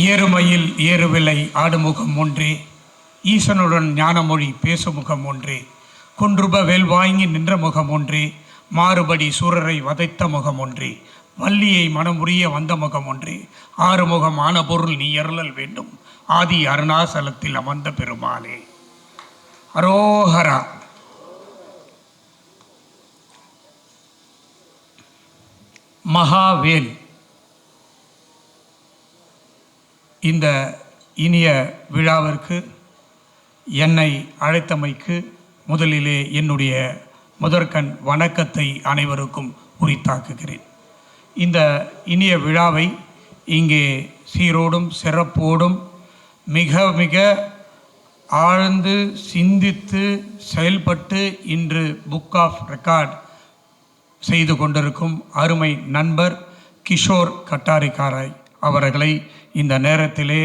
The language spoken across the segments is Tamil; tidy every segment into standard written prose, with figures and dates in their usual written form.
ஏறுமையில் ஏறுவிலை ஆடுமுகம் ஒன்றே, ஈசனுடன் ஞானமொழி பேசுமுகம் ஒன்றே, குன்றுப வேல் வாங்கி நின்ற முகம் ஒன்றே, மாறுபடி சூரரை வதைத்த முகம் ஒன்றே, வள்ளியை மனமுறிய வந்த முகம் ஒன்றே, ஆறுமுகம் ஆன பொருள் நீ எறலல் வேண்டும், ஆதி அருணாசலத்தில் அமர்ந்த பெருமாளே. அரோஹரா. மகாவேல். இந்த இனிய விழாவிற்கு என்னை அழைத்தமைக்கு முதலிலே என்னுடைய முதற்கண் வணக்கத்தை அனைவருக்கும் உரித்தாக்குகிறேன். இந்த இனிய விழாவை இங்கே சீரோடும் சிறப்போடும் மிக மிக ஆழ்ந்து சிந்தித்து செயல்பட்டு இன்று புக் ஆஃப் ரெக்கார்ட் செய்து கொண்டிருக்கும் அருமை நண்பர் கிஷோர் கட்டாரிக்காராய் அவர்களை இந்த நேரத்திலே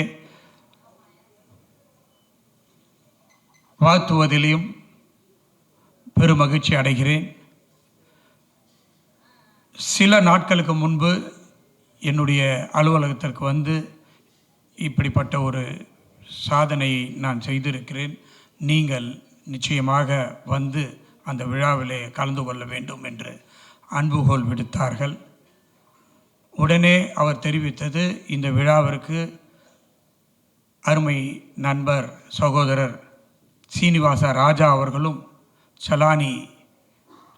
வாழ்த்துவதிலும் பெருமகிழ்ச்சி அடைகிறேன். சில நாட்களுக்கு முன்பு என்னுடைய அலுவலகத்திற்கு வந்து இப்படிப்பட்ட ஒரு சாதனையை நான் செய்திருக்கிறேன், நீங்கள் நிச்சயமாக வந்து அந்த விழாவிலே கலந்து கொள்ள வேண்டும் என்று அன்புகோல் விடுத்தார்கள். உடனே அவர் தெரிவித்தது, இந்த விழாவிற்கு அருமை நண்பர் சகோதரர் சீனிவாச ராஜா அவர்களும் சலானி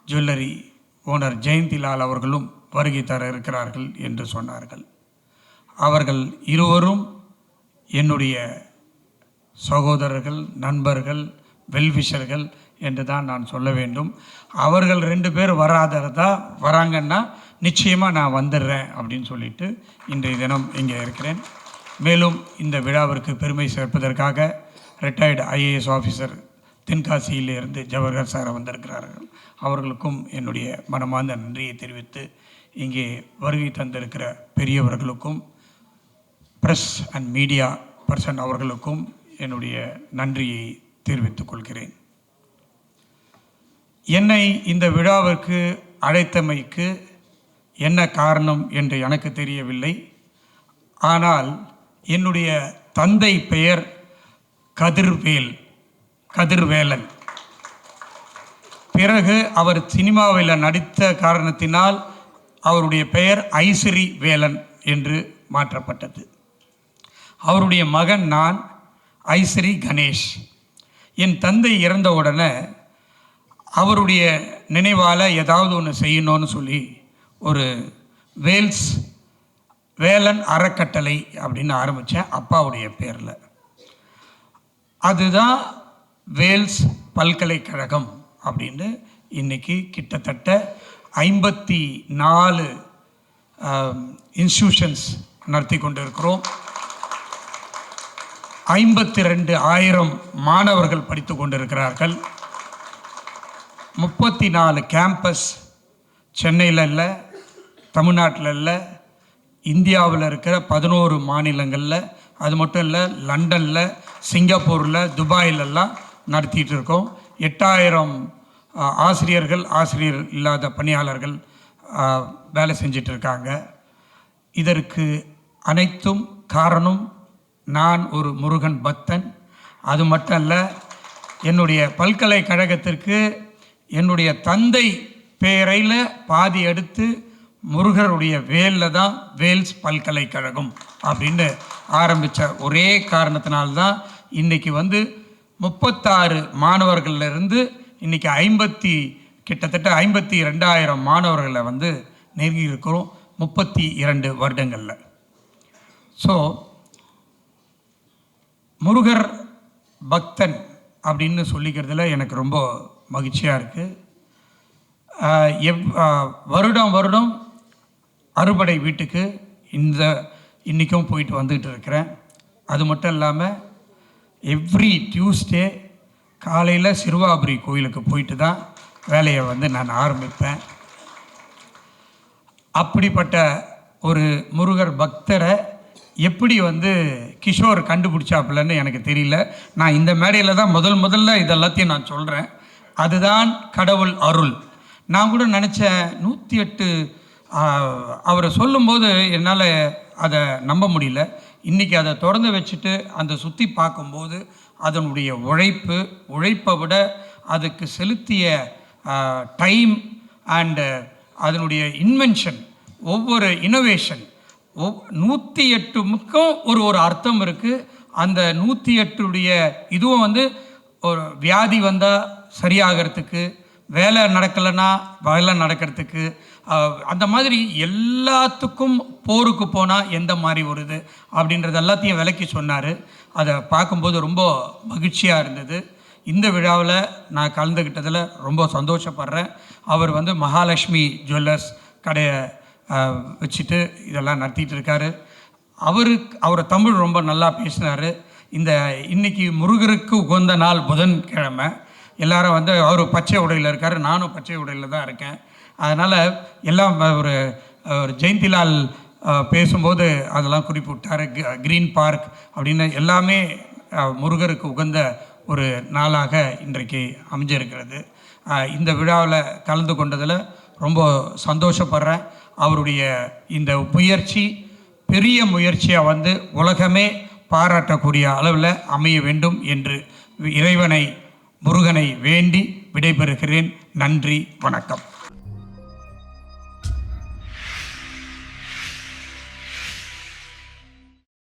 ஜுவல்லரி ஓனர் ஜெயந்திலால் அவர்களும் வருகை தர இருக்கிறார்கள் என்று சொன்னார்கள். அவர்கள் இருவரும் என்னுடைய சகோதரர்கள், நண்பர்கள், வெல்விஷர்கள் என்று தான் நான் சொல்ல வேண்டும். அவர்கள் 2 பேர் வராததா வராங்கன்னா நிச்சயமாக நான் வந்துடுறேன் அப்படின்னு சொல்லிட்டு இன்றைய தினம் இங்கே இருக்கிறேன். மேலும் இந்த விழாவிற்கு பெருமை சேர்ப்பதற்காக ரிட்டையர்டு ஐஏஎஸ் ஆஃபீஸர் தென்காசியிலிருந்து ஜவஹர் சார் வந்திருக்கிறார்கள். அவர்களுக்கும் என்னுடைய மனமார்ந்த நன்றியை தெரிவித்து, இங்கே வருகை தந்திருக்கிற பெரியவர்களுக்கும் ப்ரெஸ் அண்ட் மீடியா பர்சன் அவர்களுக்கும் என்னுடைய நன்றியை தெரிவித்துக் கொள்கிறேன். என்னை இந்த விழாவிற்கு அழைத்தமைக்கு என்ன காரணம் என்று எனக்கு தெரியவில்லை. ஆனால் என்னுடைய தந்தை பெயர் கதிர்வேலன். பிறகு அவர் சினிமாவில் நடித்த காரணத்தினால் அவருடைய பெயர் ஐஸ்வரி வேலன் என்று மாற்றப்பட்டது. அவருடைய மகன் நான், ஐஸ்வரி கணேஷ். என் தந்தை இறந்தவுடனே அவருடைய நினைவால் ஏதாவது ஒன்று செய்யணும்னு சொல்லி ஒரு வேலன் அறக்கட்டளை அப்படின்னு ஆரம்பித்தேன் அப்பாவுடைய பேரில். அதுதான் வேல்ஸ் பல்கலைக்கழகம் அப்படின்னு இன்றைக்கி கிட்டத்தட்ட 54 இன்ஸ்டியூஷன்ஸ் நடத்தி கொண்டு இருக்கிறோம். 52,000 மாணவர்கள் படித்து கொண்டிருக்கிறார்கள். 34 கேம்பஸ் சென்னையில் இல்லை, தமிழ்நாட்டில் இல்லை, இந்தியாவில் இருக்கிற 11 மாநிலங்களில், அது மட்டும் இல்லை லண்டனில், சிங்கப்பூரில், துபாயிலெல்லாம் நடத்திட்டு இருக்கோம். 8000 ஆசிரியர் இல்லாத பணியாளர்கள் வேலை செஞ்சிட்ருக்காங்க. இதற்கு அனைத்தும் காரணம் நான் ஒரு முருகன் பக்தன். அது மட்டும் இல்லை, என்னுடைய பல்கலைக்கழகத்திற்கு என்னுடைய தந்தை பெயரையில் பாதி எடுத்து முருகருடைய வேலில் தான் வேல்ஸ் பல்கலைக்கழகம் அப்படின்னு ஆரம்பித்த ஒரே காரணத்தினால்தான் இன்றைக்கி வந்து 36 மாணவர்களிலிருந்து இன்றைக்கி கிட்டத்தட்ட 52,000 மாணவர்களை வந்து நெருங்கி இருக்கிறோம் 32 வருடங்களில். ஸோ முருகர் பக்தன் அப்படின்னு சொல்லிக்கிறதுல எனக்கு ரொம்ப மகிழ்ச்சியாக இருக்குது. வருடம் அறுபடை வீட்டுக்கு இன்றைக்கும் போயிட்டு வந்துக்கிட்டு இருக்கிறேன். அது மட்டும் இல்லாமல் எவ்ரி டியூஸ்டே காலையில் சிறுவாபுரி கோயிலுக்கு போயிட்டு தான் வேலையை வந்து நான் ஆரம்பிப்பேன். அப்படிப்பட்ட ஒரு முருகர் பக்தரை எப்படி வந்து கிஷோர் கண்டுபிடிச்சாப்புலன்னு எனக்கு தெரியல. நான் இந்த மேடையில் தான் முதல்ல இதெல்லாத்தையும் நான் சொல்கிறேன். அதுதான் கடவுள் அருள். நான் கூட நினச்சேன் 108 அவரை சொல்லும்போது என்னால் அதை நம்ப முடியல. இன்றைக்கி அதை திறந்து வச்சுட்டு அந்த சுற்றி பார்க்கும்போது அதனுடைய உழைப்பை விட அதுக்கு செலுத்திய டைம் அண்டு அதனுடைய இன்வென்ஷன், ஒவ்வொரு இனோவேஷன் 108க்கும் ஒரு அர்த்தம் இருக்குது. அந்த 108உடைய இதுவும் வந்து ஒரு வியாதி வந்தால் சரியாகிறதுக்கு, வேலை நடக்கலைன்னா வேலை நடக்கிறதுக்கு, அந்த மாதிரி எல்லாத்துக்கும் போருக்கு போனால் எந்த மாதிரி வருது அப்படின்றது எல்லாத்தையும் விளக்கி சொன்னார். அதை பார்க்கும்போது ரொம்ப மகிழ்ச்சியாக இருந்தது. இந்த விழாவில் நான் கலந்துக்கிட்டதில் ரொம்ப சந்தோஷப்படுறேன். அவர் வந்து மகாலட்சுமி ஜுவல்லர்ஸ் கடையை வச்சுட்டு இதெல்லாம் நடத்திட்டு இருக்காரு. அவர் தமிழ் ரொம்ப நல்லா பேசினார். இன்னைக்கு முருகருக்கு உகந்த நாள் புதன்கிழமை. எல்லாரும் வந்து அவர் பச்சை உடையில் இருக்கார், நானும் பச்சை உடையில் தான் இருக்கேன். அதனால் எல்லாம் ஒரு ஜெயந்திலால் பேசும்போது அதெல்லாம் குறிப்பிட்டார். க்ரீன் பார்க் அப்படின்னு எல்லாமே முருகருக்கு உகந்த ஒரு நாளாக இன்றைக்கு அமைஞ்சிருக்கிறது. இந்த விழாவில் கலந்து கொண்டதில் ரொம்ப சந்தோஷப்படுறேன். அவருடைய இந்த முயற்சி பெரிய முயற்சியாக வந்து உலகமே பாராட்டக்கூடிய அளவில் அமைய வேண்டும் என்று இறைவனை முருகனை வேண்டி விடைபெறுகிறேன். நன்றி, வணக்கம்.